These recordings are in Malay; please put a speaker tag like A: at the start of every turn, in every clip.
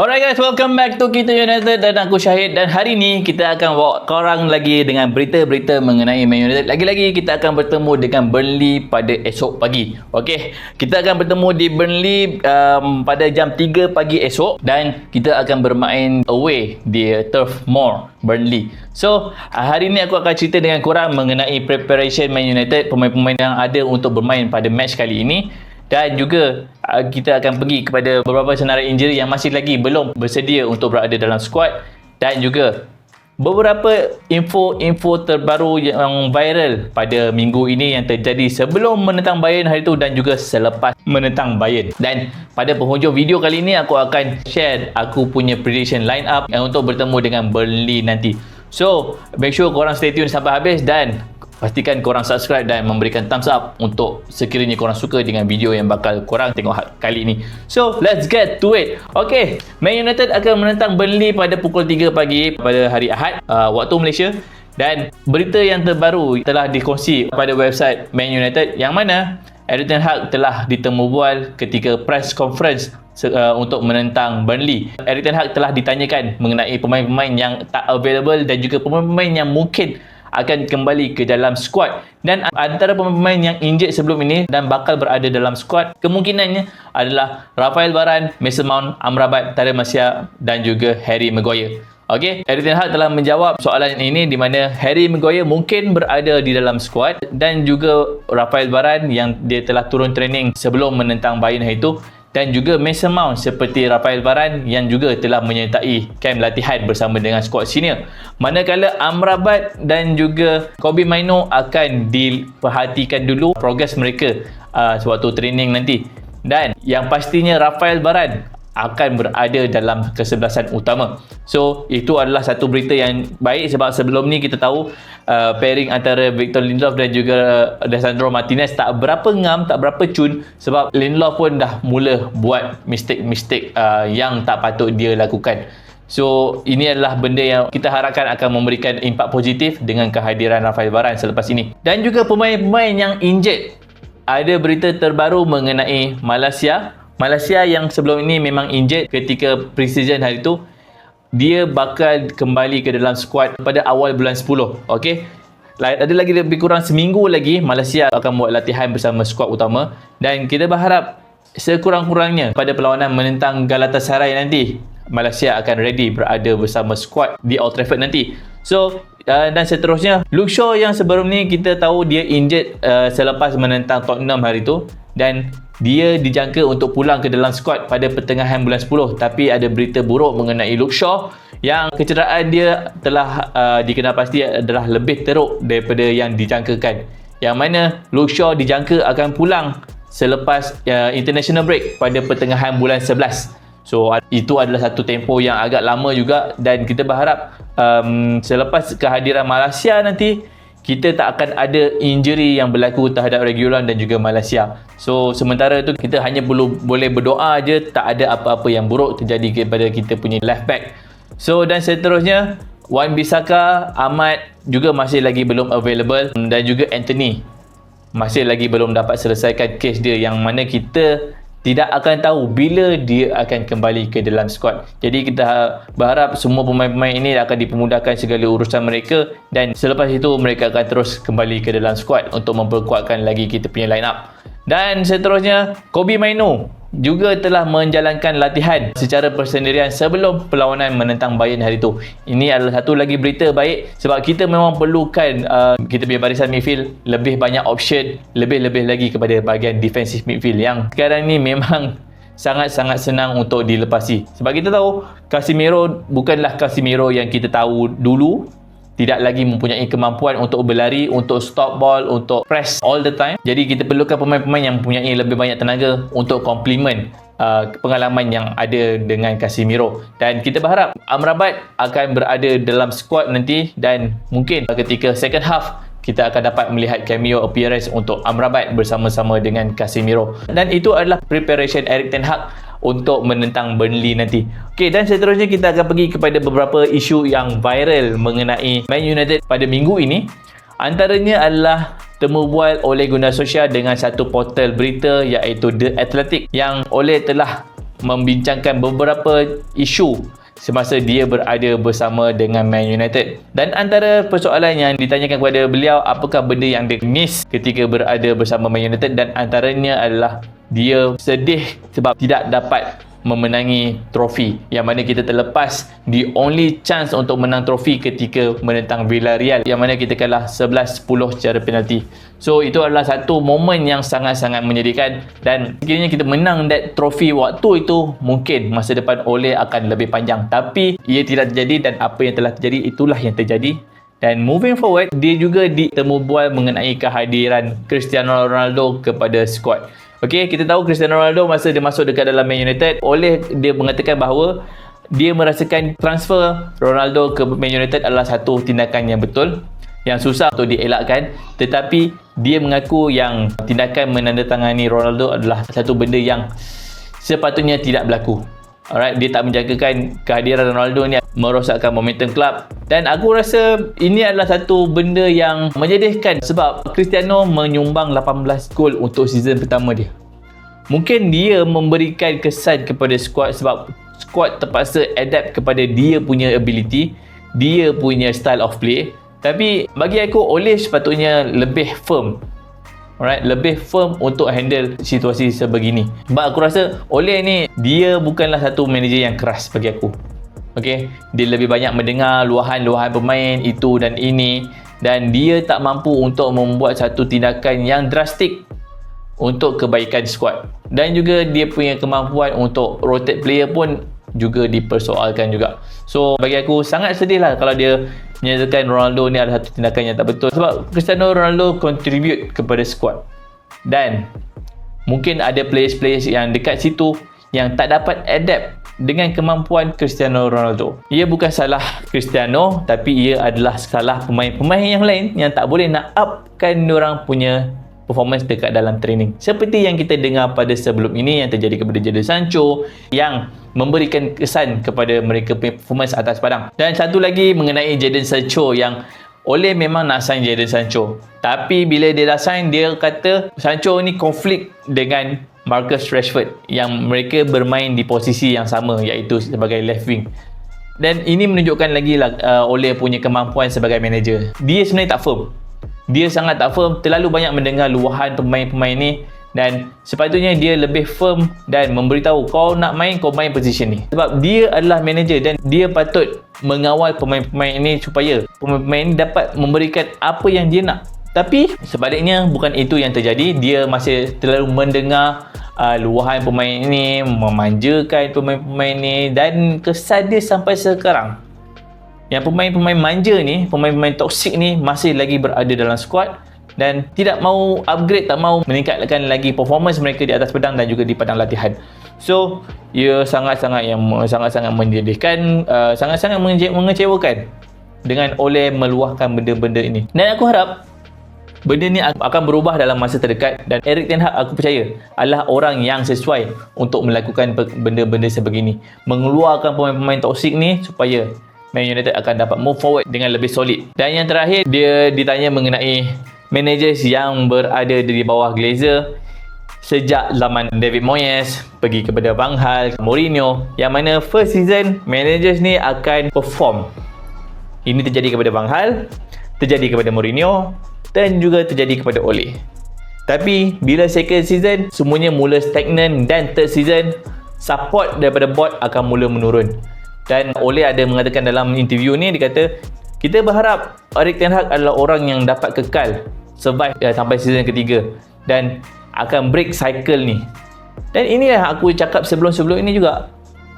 A: Alright guys, welcome back to Kita United dan aku Syahid, dan hari ni kita akan bawa korang lagi dengan berita-berita mengenai Man United. Lagi-lagi kita akan bertemu dengan Burnley pada esok pagi. Okey, kita akan bertemu di Burnley pada jam 3 pagi esok, dan kita akan bermain away di Turf Moor Burnley. So, hari ni aku akan cerita dengan korang mengenai preparation Man United, pemain-pemain yang ada untuk bermain pada match kali ini. Dan juga kita akan pergi kepada beberapa senarai injury yang masih lagi belum bersedia untuk berada dalam skuad, dan juga beberapa info terbaru yang viral pada minggu ini yang terjadi sebelum menentang Bayern hari itu dan juga selepas menentang Bayern. Dan pada penghujung video kali ini aku akan share aku punya prediction line up untuk bertemu dengan Burnley nanti. So, make sure korang stay tune sampai habis dan pastikan korang subscribe dan memberikan thumbs up untuk sekiranya korang suka dengan video yang bakal korang tengok kali ini. So, let's get to it. Okay, Man United akan menentang Burnley pada pukul 3 pagi pada hari Ahad waktu Malaysia. Dan berita yang terbaru telah dikongsi pada website Man United, yang mana Erik ten Hag telah ditemu bual ketika press conference untuk menentang Burnley. Erik ten Hag telah ditanyakan mengenai pemain-pemain yang tak available dan juga pemain-pemain yang mungkin akan kembali ke dalam skuad. Dan antara pemain-pemain yang injured sebelum ini dan bakal berada dalam skuad kemungkinannya adalah Rafael Varane, Mason Mount, Amrabat, Tariq Martial dan juga Harry Maguire. Okey, Erik ten Hag telah menjawab soalan ini, di mana Harry Maguire mungkin berada di dalam skuad dan juga Rafael Varane yang dia telah turun training sebelum menentang Bayern hari itu, dan juga Mason Mount seperti Rafael Varane yang juga telah menyertai kamp latihan bersama dengan skuad senior. Manakala Amrabat dan juga Kobbie Mainoo akan diperhatikan dulu progres mereka sewaktu training nanti. Dan yang pastinya Rafael Varane akan berada dalam kesebelasan utama. So, itu adalah satu berita yang baik, sebab sebelum ni kita tahu pairing antara Victor Lindelof dan juga Lisandro Martinez tak berapa ngam, tak berapa cun, sebab Lindelof pun dah mula buat mistake yang tak patut dia lakukan. So, ini adalah benda yang kita harapkan akan memberikan impak positif dengan kehadiran Rafael Varane selepas ini. Dan juga pemain-pemain yang injured. Ada berita terbaru mengenai Malaysia yang sebelum ini memang injured ketika pre-season hari itu. Dia bakal kembali ke dalam skuad pada awal bulan 10. Okey. Ada lagi lebih kurang seminggu lagi Malaysia akan buat latihan bersama skuad utama, dan kita berharap sekurang-kurangnya pada perlawanan menentang Galatasaray nanti Malaysia akan ready berada bersama skuad di Old Trafford nanti. So, dan seterusnya Luke Shaw yang sebelum ni kita tahu dia injured selepas menentang Tottenham hari itu, dan dia dijangka untuk pulang ke dalam skuad pada pertengahan bulan 10. Tapi ada berita buruk mengenai Luke Shaw yang kecederaan dia telah dikenal pasti adalah lebih teruk daripada yang dijangkakan, yang mana Luke Shaw dijangka akan pulang selepas international break pada pertengahan bulan 11. So, itu adalah satu tempoh yang agak lama juga, dan kita berharap selepas kehadiran Malaysia nanti kita tak akan ada injury yang berlaku terhadap Reguilon dan juga Malaysia. So, sementara itu kita hanya boleh berdoa je tak ada apa-apa yang buruk terjadi kepada kita punya left back. So, dan seterusnya Wan-Bissaka, Ahmad juga masih lagi belum available, dan juga Anthony masih lagi belum dapat selesaikan kes dia, yang mana kita tidak akan tahu bila dia akan kembali ke dalam skuad. Jadi kita berharap semua pemain-pemain ini akan dipermudahkan segala urusan mereka, dan selepas itu mereka akan terus kembali ke dalam skuad untuk memperkuatkan lagi kita punya line up. Dan seterusnya Kobbie Mainoo juga telah menjalankan latihan secara persendirian sebelum perlawanan menentang Bayern hari itu. Ini adalah satu lagi berita baik, sebab kita memang perlukan kita punya barisan midfield lebih banyak option, lebih-lebih lagi kepada bahagian defensive midfield yang sekarang ni memang sangat-sangat senang untuk dilepasi. Sebab kita tahu Casemiro bukanlah Casemiro yang kita tahu dulu, tidak lagi mempunyai kemampuan untuk berlari, untuk stop ball, untuk press all the time. Jadi kita perlukan pemain-pemain yang mempunyai lebih banyak tenaga untuk complement pengalaman yang ada dengan Casemiro. Dan kita berharap Amrabat akan berada dalam skuad nanti, dan mungkin ketika second half kita akan dapat melihat cameo appearance untuk Amrabat bersama-sama dengan Casemiro. Dan itu adalah preparation Erik ten Hag untuk menentang Burnley nanti. Okey, dan seterusnya kita akan pergi kepada beberapa isu yang viral mengenai Man United pada minggu ini. Antaranya adalah temu bual Ole Gunnar Solskjaer dengan satu portal berita iaitu The Athletic, yang Ole telah membincangkan beberapa isu semasa dia berada bersama dengan Man United. Dan antara persoalan yang ditanyakan kepada beliau, apakah benda yang dia miss ketika berada bersama Man United, dan antaranya adalah dia sedih sebab tidak dapat memenangi trofi, yang mana kita terlepas the only chance untuk menang trofi ketika menentang Villarreal, yang mana kita kalah 11-10 secara penalti. So itu adalah satu momen yang sangat-sangat menyedihkan, dan sekiranya kita menang that trofi waktu itu, mungkin masa depan Ole akan lebih panjang. Tapi ia tidak terjadi, dan apa yang telah terjadi itulah yang terjadi. Dan moving forward, dia juga ditemu bual mengenai kehadiran Cristiano Ronaldo kepada squad. Okey, kita tahu Cristiano Ronaldo masa dia masuk dekat dalam Man United, Oleh dia mengatakan bahawa dia merasakan transfer Ronaldo ke Man United adalah satu tindakan yang betul, yang susah untuk dielakkan, tetapi dia mengaku yang tindakan menandatangani Ronaldo adalah satu benda yang sepatutnya tidak berlaku. Alright, dia tak menjagakan kehadiran Ronaldo ni merosakkan momentum klub, dan aku rasa ini adalah satu benda yang menyedihkan sebab Cristiano menyumbang 18 gol untuk season pertama dia. Mungkin dia memberikan kesan kepada squad sebab squad terpaksa adapt kepada dia punya ability, dia punya style of play. Tapi bagi aku Ole sepatutnya lebih firm. Alright, lebih firm untuk handle situasi sebegini. Sebab aku rasa Ole ni dia bukanlah satu manager yang keras bagi aku. Okey, dia lebih banyak mendengar luahan-luahan pemain itu dan ini, dan dia tak mampu untuk membuat satu tindakan yang drastik untuk kebaikan squad. Dan juga dia punya kemampuan untuk rotate player pun juga dipersoalkan juga. So bagi aku sangat sedih lah kalau dia menyatakan Ronaldo ni adalah satu tindakan yang tak betul, sebab Cristiano Ronaldo contribute kepada squad, dan mungkin ada players-players yang dekat situ yang tak dapat adapt dengan kemampuan Cristiano Ronaldo. Ia bukan salah Cristiano, tapi ia adalah salah pemain-pemain yang lain yang tak boleh nak upkan diorang punya performance dekat dalam training. Seperti yang kita dengar pada sebelum ini yang terjadi kepada Jadon Sancho, yang memberikan kesan kepada mereka punya performance atas padang. Dan satu lagi mengenai Jadon Sancho, yang Ole memang nak sign Jadon Sancho, tapi bila dia dah sign, dia kata Sancho ni konflik dengan Marcus Rashford, yang mereka bermain di posisi yang sama, iaitu sebagai left wing. Dan ini menunjukkan lagi lah Ole punya kemampuan sebagai manager. Dia sebenarnya tak firm. Dia sangat tak firm, terlalu banyak mendengar luahan pemain-pemain ni, dan sepatutnya dia lebih firm dan memberitahu kau nak main, kau main position ni. Sebab dia adalah manager dan dia patut mengawal pemain-pemain ni supaya pemain-pemain ni dapat memberikan apa yang dia nak. Tapi sebaliknya bukan itu yang terjadi. Dia masih terlalu mendengar luahan pemain ni, memanjakan pemain-pemain ni, dan kesan dia sampai sekarang yang pemain-pemain manja ni, pemain-pemain toksik ni masih lagi berada dalam squad dan tidak mahu upgrade, tak mahu meningkatkan lagi performance mereka di atas pedang dan juga di padang latihan. So, ia sangat-sangat menyedihkan, sangat-sangat mengecewakan dengan Ole meluahkan benda-benda ini. Dan aku harap benda ni akan berubah dalam masa terdekat, dan Erik ten Hag aku percaya adalah orang yang sesuai untuk melakukan benda-benda sebegini, mengeluarkan pemain-pemain toksik ni supaya Man United akan dapat move forward dengan lebih solid. Dan yang terakhir, dia ditanya mengenai managers yang berada di bawah Glazer sejak zaman David Moyes pergi kepada Van Gaal, Mourinho, yang mana first season managers ni akan perform. Ini terjadi kepada Van Gaal, terjadi kepada Mourinho, dan juga terjadi kepada Ole. Tapi bila second season semuanya mula stagnan, dan third season support daripada board akan mula menurun. Dan Ole ada mengatakan dalam interview ni, dia kata kita berharap Erik ten Hag adalah orang yang dapat kekal survive sampai season ketiga dan akan break cycle ni. Dan inilah aku cakap sebelum-sebelum ini juga,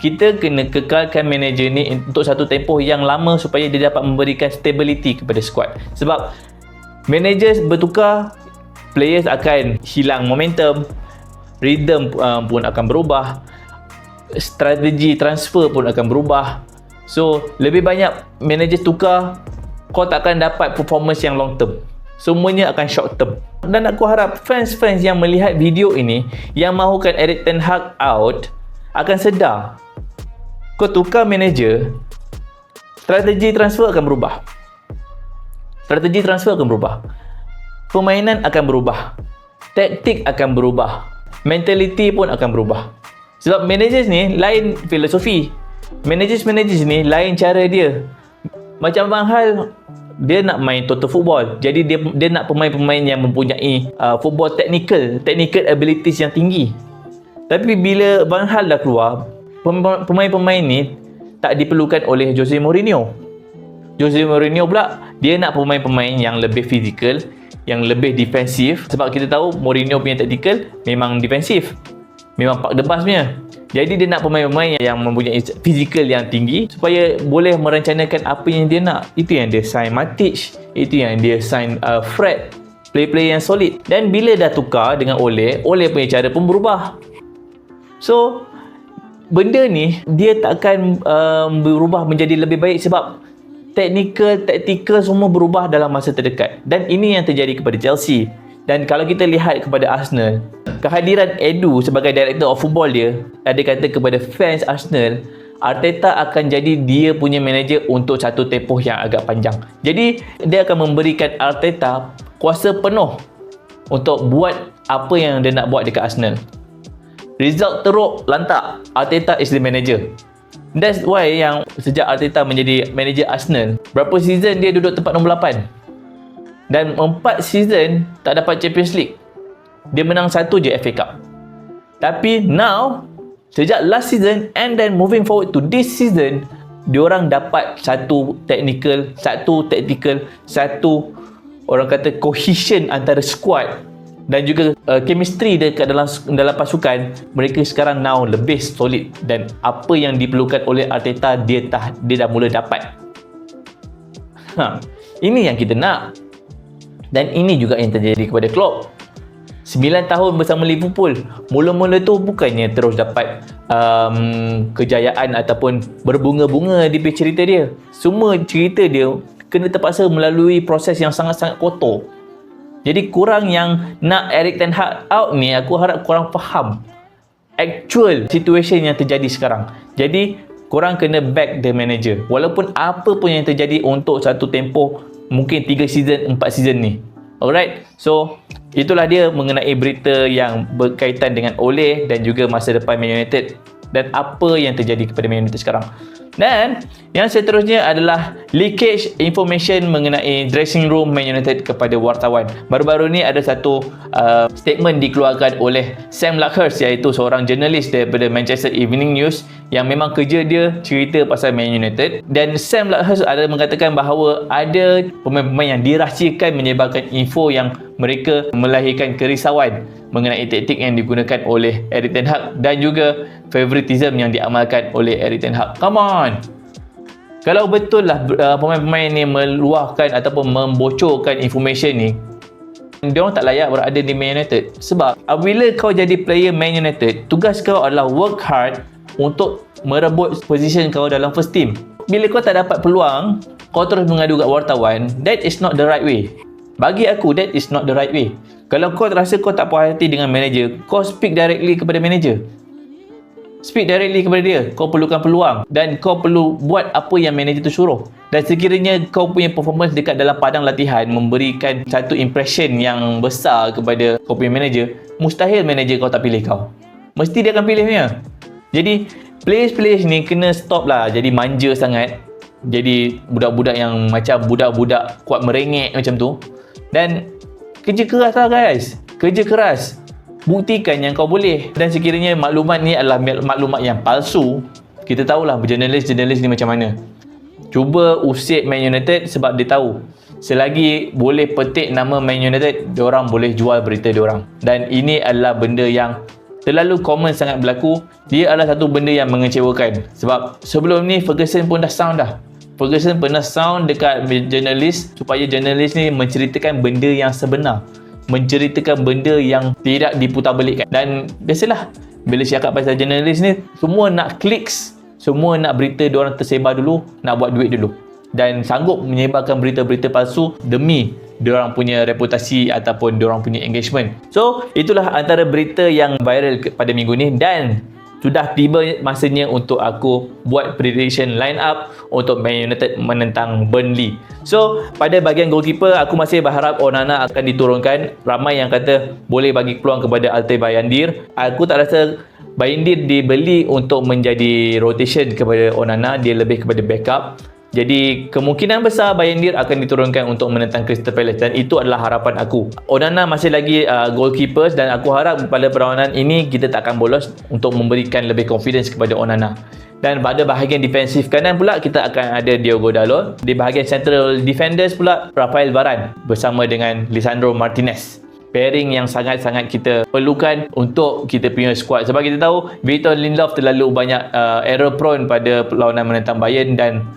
A: kita kena kekalkan manager ni untuk satu tempoh yang lama supaya dia dapat memberikan stability kepada squad. Sebab managers bertukar, players akan hilang momentum, rhythm pun akan berubah, strategi transfer pun akan berubah. So lebih banyak manager tukar, kau tak akan dapat performance yang long term, semuanya akan short term. Dan aku harap fans-fans yang melihat video ini yang mahukan Erik ten Hag out akan sedar, kau tukar manager, strategi transfer akan berubah, strategi transfer akan berubah, permainan akan berubah, taktik akan berubah, mentality pun akan berubah. Sebab managers ni lain filosofi. Managers ni lain cara dia. Macam Van Gaal, dia nak main total football. Jadi dia nak pemain-pemain yang mempunyai football technical abilities yang tinggi. Tapi bila Van Gaal dah keluar, pemain-pemain ni tak diperlukan oleh Jose Mourinho. Jose Mourinho pula, dia nak pemain-pemain yang lebih fizikal, yang lebih defensif. Sebab kita tahu Mourinho punya tactical memang defensif, memang pak debas punya. Jadi dia nak pemain-pemain yang mempunyai fizikal yang tinggi supaya boleh merencanakan apa yang dia nak. Itu yang dia sign Matic, itu yang dia sign Fred, play-play yang solid. Dan bila dah tukar dengan Ole punya cara pun berubah. So benda ni dia takkan berubah menjadi lebih baik sebab taktikal semua berubah dalam masa terdekat. Dan ini yang terjadi kepada Chelsea. Dan kalau kita lihat kepada Arsenal, kehadiran Edu sebagai director of football dia kata kepada fans Arsenal, Arteta akan jadi dia punya manager untuk satu tempoh yang agak panjang. Jadi dia akan memberikan Arteta kuasa penuh untuk buat apa yang dia nak buat dekat Arsenal. Result teruk, lantak, Arteta is the manager. That's why yang sejak Arteta menjadi manager Arsenal, berapa season dia duduk tempat nombor 8 dan 4 season tak dapat Champions League. Dia menang satu je FA Cup. Tapi now, sejak last season and then moving forward to this season, diorang dapat satu tactical, satu orang kata cohesion antara squad dan juga chemistry dekat dalam pasukan. Mereka sekarang now lebih solid dan apa yang diperlukan oleh Arteta dia dah mula dapat. Ini yang kita nak. Dan ini juga yang terjadi kepada Klopp. 9 tahun bersama Liverpool, mula-mula tu bukannya terus dapat kejayaan ataupun berbunga-bunga di cerita dia. Semua cerita dia kena terpaksa melalui proses yang sangat-sangat kotor. Jadi korang yang nak Erik ten Hag out ni, aku harap korang faham actual situation yang terjadi sekarang. Jadi korang kena back the manager. Walaupun apa pun yang terjadi untuk satu tempoh, mungkin 3 season, 4 season ni. Alright, so itulah dia mengenai berita yang berkaitan dengan Ole dan juga masa depan Man United dan apa yang terjadi kepada Man United sekarang. Dan yang seterusnya adalah leakage information mengenai dressing room Man United kepada wartawan. Baru-baru ni ada satu statement dikeluarkan oleh Sam Luckhurst, iaitu seorang jurnalis daripada Manchester Evening News yang memang kerja dia cerita pasal Man United. Dan Sam Luckhurst ada mengatakan bahawa ada pemain-pemain yang dirahsiakan menyebarkan info yang mereka melahirkan kerisauan mengenai taktik yang digunakan oleh Erik ten Hag dan juga favoritism yang diamalkan oleh Erik ten Hag. Come on! Kalau betul lah pemain-pemain ni meluahkan ataupun membocorkan information ni, diorang tak layak berada di Man United. Sebab apabila kau jadi player Man United, tugas kau adalah work hard untuk merebut position kau dalam first team. Bila kau tak dapat peluang, kau terus mengadu kat wartawan, that is not the right way. Bagi aku, that is not the right way. Kalau kau rasa kau tak puas hati dengan manager, kau speak directly kepada manager. Speak directly kepada dia. Kau perlukan peluang dan kau perlu buat apa yang manager tu suruh. Dan sekiranya kau punya performance dekat dalam padang latihan memberikan satu impression yang besar kepada kau punya manager, mustahil manager kau tak pilih kau. Mesti dia akan pilihnya. Jadi players-players ni kena stop lah jadi manja sangat. Jadi budak-budak yang macam budak-budak kuat merengek macam tu. Dan kerja keras lah guys. Kerja keras. Buktikan yang kau boleh. Dan sekiranya maklumat ni adalah maklumat yang palsu, kita tahulah jurnalis-jurnalis ni macam mana. Cuba usik Man United sebab dia tahu selagi boleh petik nama Man United, diorang boleh jual berita diorang. Dan ini adalah benda yang terlalu common sangat berlaku. Dia adalah satu benda yang mengecewakan. Sebab sebelum ni Ferguson pun dah sound dah. Ferguson pernah sound dekat jurnalis supaya jurnalis ni menceritakan benda yang sebenar, menceritakan benda yang tidak diputarbelikkan. Dan biasalah bila cakap pasal jurnalis ni, semua nak clicks, semua nak berita diorang tersebar dulu, nak buat duit dulu, dan sanggup menyebarkan berita-berita palsu demi diorang punya reputasi ataupun diorang punya engagement. So itulah antara berita yang viral pada minggu ni. Dan sudah tiba masanya untuk aku buat prediction line up untuk Man United menentang Burnley. So pada bahagian goalkeeper, aku masih berharap Onana akan diturunkan. Ramai yang kata boleh bagi peluang kepada Altay Bayindir. Aku tak rasa Bayindir dibeli untuk menjadi rotation kepada Onana, dia lebih kepada backup. Jadi kemungkinan besar Bayindir akan diturunkan untuk menentang Crystal Palace dan itu adalah harapan aku. Onana masih lagi goalkeepers dan aku harap pada perlawanan ini kita tak akan bolos untuk memberikan lebih confidence kepada Onana. Dan pada bahagian defensif kanan pula kita akan ada Diogo Dalot. Di bahagian central defenders pula Rafael Varane bersama dengan Lisandro Martinez. Pairing yang sangat-sangat kita perlukan untuk kita punya squad. Sebab kita tahu Victor Lindelof terlalu banyak error prone pada perlawanan menentang Bayern dan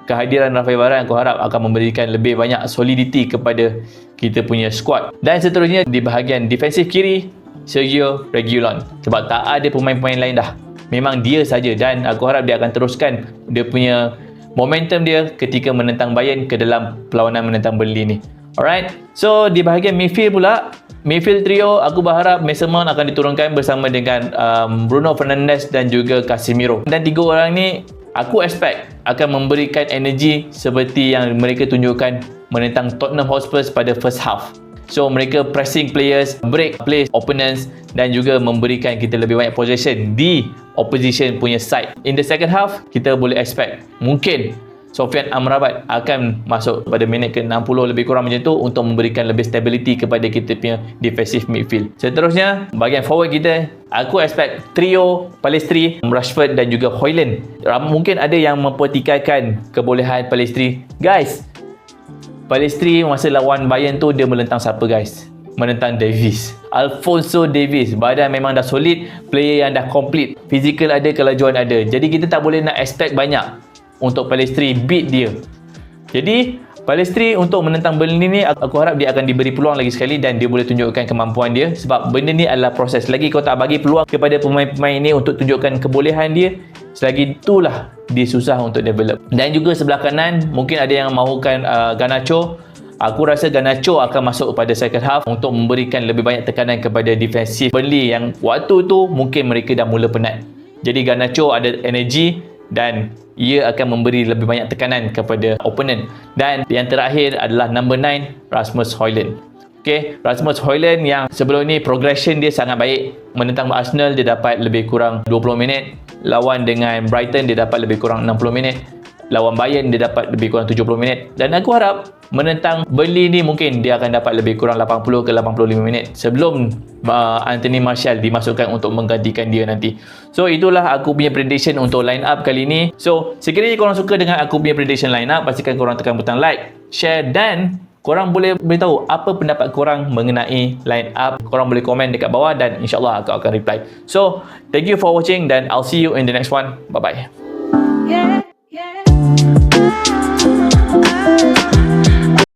A: kehadiran Rafael Varane aku harap akan memberikan lebih banyak solidity kepada kita punya squad. Dan seterusnya di bahagian defensif kiri Sergio Reguilon. Sebab tak ada pemain-pemain lain dah. Memang dia saja dan aku harap dia akan teruskan dia punya momentum dia ketika menentang Bayern ke dalam perlawanan menentang Burnley ni. Alright, so di bahagian midfield pula, midfield trio aku berharap Mason Mount akan diturunkan bersama dengan Bruno Fernandes dan juga Casemiro. Dan tiga orang ni aku expect akan memberikan energi seperti yang mereka tunjukkan menentang Tottenham Hotspur pada first half. So mereka pressing players, break play opponents dan juga memberikan kita lebih banyak possession di opposition punya side. In the second half, kita boleh expect mungkin Sofyan Amrabat akan masuk pada minit ke-60 lebih kurang macam tu untuk memberikan lebih stability kepada kita punya defensive midfield. Seterusnya, bahagian forward kita, aku expect trio Pellistri, Rashford dan juga Højlund. Mungkin ada yang mempertikaikan kebolehan Pellistri. Guys, Pellistri masa lawan Bayern tu dia melentang siapa guys? Menentang Davies. Alphonso Davies. Badan memang dah solid, player yang dah complete. Physical ada, kelajuan ada. Jadi kita tak boleh nak expect banyak untuk Pellistri beat dia. Jadi Pellistri untuk menentang Burnley ni aku harap dia akan diberi peluang lagi sekali dan dia boleh tunjukkan kemampuan dia sebab benda ni adalah proses. Lagi kau tak bagi peluang kepada pemain-pemain ni untuk tunjukkan kebolehan dia, selagi itulah dia susah untuk develop. Dan juga sebelah kanan mungkin ada yang mahukan Garnacho. Aku rasa Garnacho akan masuk pada second half untuk memberikan lebih banyak tekanan kepada defensif Burnley yang waktu tu mungkin mereka dah mula penat. Jadi Garnacho ada energi dan ia akan memberi lebih banyak tekanan kepada opponent. Dan yang terakhir adalah number 9 Rasmus Højlund. Okay, Rasmus Højlund yang sebelum ni progression dia sangat baik. Menentang Arsenal dia dapat lebih kurang 20 minit. Lawan dengan Brighton dia dapat lebih kurang 60 minit. Lawan Bayern dia dapat lebih kurang 70 minit. Dan aku harap menentang Burnley ni mungkin dia akan dapat lebih kurang 80 ke 85 minit sebelum Anthony Martial dimasukkan untuk menggantikan dia nanti. So itulah aku punya prediction untuk line up kali ni. So sekiranya korang suka dengan aku punya prediction line up, pastikan korang tekan butang like, share dan korang boleh beritahu apa pendapat korang mengenai line up. Korang boleh komen dekat bawah dan insyaAllah aku akan reply. So thank you for watching dan I'll see you in the next one. Bye bye.